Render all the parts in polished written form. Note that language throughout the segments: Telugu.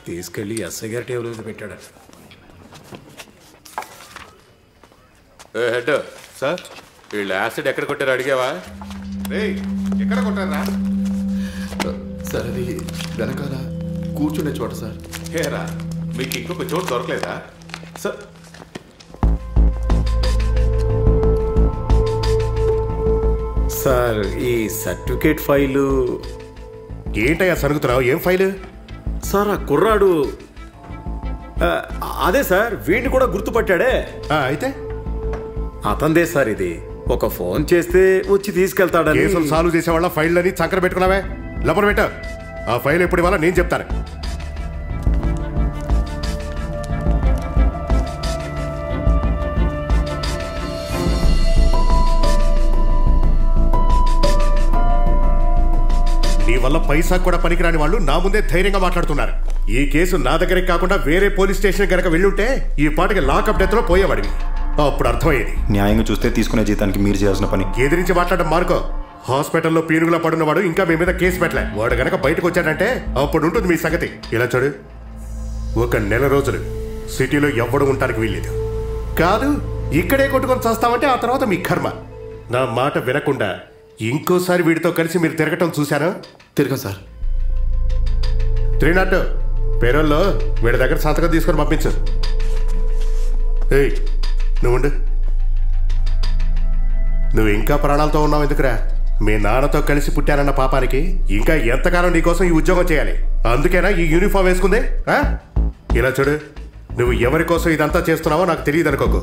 తీసుకెళ్ళి ఎస్ఐ గారి టేబుల్ మీద పెట్టాడు. హెడ్ సార్, వీళ్ళు యాసిడ్ ఎక్కడ కొట్టారు అడిగావా? ఎక్కడ కొట్టారా సార్? అది వెనకాల కూర్చునే చోట సార్. హేరా, మీకు ఇంకొక చోటు దొరకలేదా సార్? సార్ ఈ సర్టిఫికేట్ ఫైలు ఏంటయ్యా సరుగుతున్నావు? ఏం ఫైలు సార్? ఆ కుర్రాడు అదే సార్, వీడిని కూడా గుర్తుపట్టాడే. అయితే అతందే సార్, ఇది ఒక ఫోన్ చేస్తే వచ్చి తీసుకెళ్తాడని. కేసులు సాల్వ్ చేసేవాళ్ళ ఫైళ్ళని చక్కర పెట్టుకున్నావే, లోపల పెట్ట. ఆ ఫైల్ ఎప్పుడు ఇవ్వాలో నేను చెప్తాను. నీ వల్ల పైసా కూడా పనికిరాని వాళ్ళు నా ముందే ధైర్యంగా మాట్లాడుతున్నారు. ఈ కేసు నా దగ్గరికి కాకుండా వేరే పోలీస్ స్టేషన్ కనుక వెళ్ళుంటే ఈ పాటికి లాకప్ డెత్ లో పోయేవాడివి. అప్పుడు అర్థమయ్యేది. న్యాయంగా చూస్తే తీసుకునే జీతానికి మీరు చేయాల్సిన పని. ఎదిరించి మాట్లాడడం మార్కో. హాస్పిటల్లో పీనుగులా పడున్నవాడు ఇంకా మీ మీద కేసు పెట్టలే. వాడు గనక బయటకు వచ్చాడంటే అప్పుడు ఉంటుంది మీ సంగతి. ఇలా చూడు, ఒక నెల రోజులు సిటీలో ఎవ్వడు ఉండటానికి వీల్లేదు. కాదు, ఇక్కడే కొట్టుకొని చేస్తామంటే ఆ తర్వాత మీ కర్మ. నా మాట వినకుండా ఇంకోసారి వీడితో కలిసి మీరు తిరగటం చూశారా? తిరగం సార్. 302 పేరోల్లో వీడి దగ్గర సంతకం తీసుకొని పంపించు. ఏయ్, నువ్వు ఇంకా ప్రాణాలతో ఉన్నావు ఎందుకురా? మీ నాన్నతో కలిసి పుట్టానన్న పాపానికి ఇంకా ఎంతకాలం నీకోసం ఈ ఉద్యోగం చేయాలి? అందుకేనా ఈ యూనిఫామ్ వేసుకుందే? ఇలా చూడు, నువ్వు ఎవరి కోసం ఇదంతా చేస్తున్నావో నాకు తెలియదు అనుకోకు.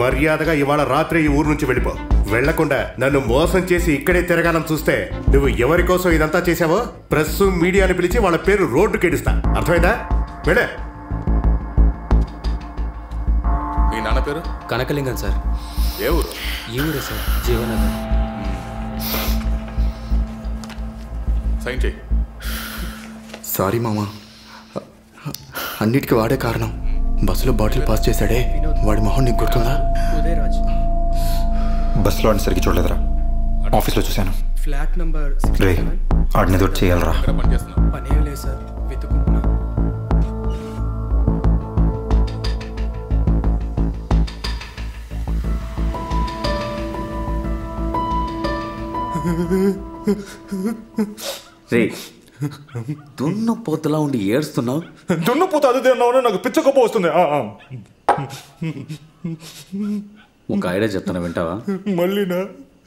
మర్యాదగా ఇవాళ రాత్రి ఈ ఊరు నుంచి వెళ్ళిపో. వెళ్లకుండా నన్ను మోసం చేసి ఇక్కడే తిరగాలని చూస్తే నువ్వు ఎవరి కోసం ఇదంతా చేశావో ప్రెస్ మీడియాని పిలిచి వాళ్ళ పేరు రోడ్డుకి ఎడుస్తా. అర్థమైందా? వెళ్ళే. మీ నాన్న పేరు? కనకలింగం సార్. ఏ ఊరు? ఈ ఊరే సార్, జీవనగర్. సైన్ చేయి. సారీ మామా, అన్నిటికీ వాడే కారణం. బస్సులో బాటిల్ పాస్ చేశాడే, వాడి మొహం నీకు గుర్తుందా? బస్సులో అని సరిగ్గా చూడలేదురా, ఆఫీస్లో చూశాను. ఫ్లాట్ నంబర్ రే, ఆడిని దొరికి చేయాలరా. పనేం లేదు సార్, వెతుకుంటున్నా. రే, దున్నపోతలా ఉండి ఏడుస్తున్నావు. దున్నపోత అది తిన్నావు, నాకు పిచ్చకొప్ప వస్తుంది. ఒక ఐడియా చెప్తాను, వింటావా? మళ్ళీనా?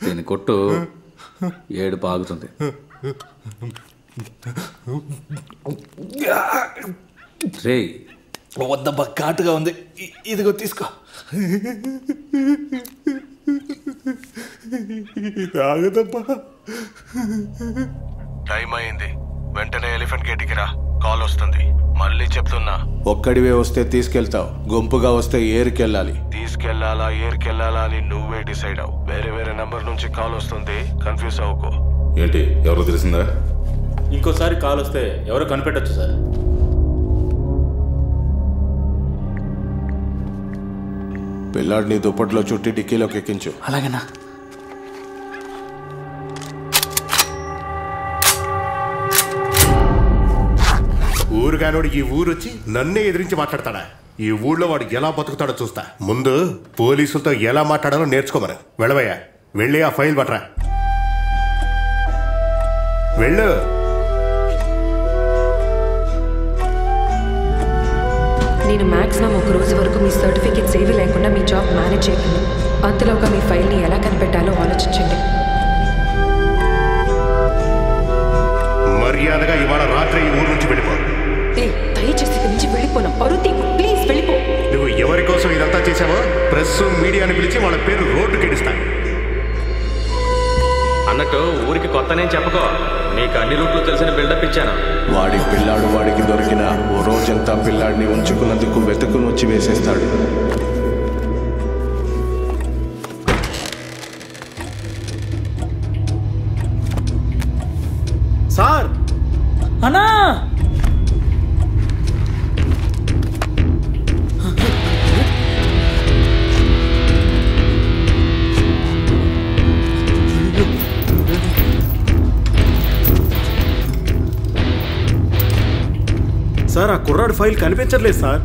దీన్ని కొట్టు, ఏడుపు ఆగుతుంది. రే, వద్దబ్బా, ఘాటుగా ఉంది. ఇదిగో తీసుకో. ఆగదబ్బా. టైం అయింది, వెంటనే ఎలిఫెంట్ గేట్కి రా. కాల్ వస్తుంది. మళ్ళీ చెప్తున్నా, ఒక్కడివే వస్తే తీసుకెళ్తావు, గుంపుగా వస్తే ఏరుకెళ్ళాలి. తీసుకెళ్లాలా ఏరుకెళ్లాలా అని నువ్వే డిసైడ్ అవు. వేరే వేరే నంబర్ నుంచి కాల్ వస్తుంది, కన్ఫ్యూజ్ అవ్వకు. ఏంటి, ఎవరో తెలిసిందా? ఇంకోసారి కాల్ వస్తే ఎవరో కనిపెట్టచ్చు సార్. పిల్లాడిని దుప్పట్లో చుట్టి డిక్కీలోకి ఎక్కించు. అలాగేనా? ఊరుగానోడు ఈ ఊరొచ్చి నన్నే ఎదిరించి మాట్లాడతాడా? ఈ ఊళ్ళో వాడు ఎలా బతుకుతాడో చూస్తా. ముందు పోలీసులతో ఎలా మాట్లాడాలో నేర్చుకోమని. వెళ్ళవయ్యా, వెళ్ళి ఆ ఫైల్ పట్టరా. వెళ్ళు. నేను మ్యాక్సిమం ఒక రోజు వరకు మీ సర్టిఫికేట్స్ ఏవి లేకుండా మీ జాబ్ మేనేజ్ చేయగలను. అంతలోగా మీ ఫైల్ని ఎలా కనిపెట్టాలో ఆలోచించండి. మర్యాదగా ఇవాళ రాత్రి ఈ ఊరు నుంచి వెళ్ళిపో. దయచేసి ఇక్కడి నుంచి వెళ్ళిపోనా, పరుతి ప్లీజ్ వెళ్ళిపో. నువ్వు ఎవరి కోసం ఇదంతా చేసావో ప్రెస్ మీడియాని పిలిచి వాళ్ళ పేరు రోడ్డుకి ఎడుస్తా. అన్నట్టు ఊరికి కొత్తనే చెప్పుకో, నీకు అన్ని రూట్లు తెలిసిన బిల్డప్ ఇచ్చాను. వాడి పిల్లాడు వాడికి దొరికిన ఓ రోజంతా పిల్లాడిని ఉంచుకున్నందుకు వెతుకుని వచ్చి వేసేస్తాడు. సార్, అన్నా సార్ ఆ కుర్రాడు ఫైల్ కనిపించట్లేదు సార్.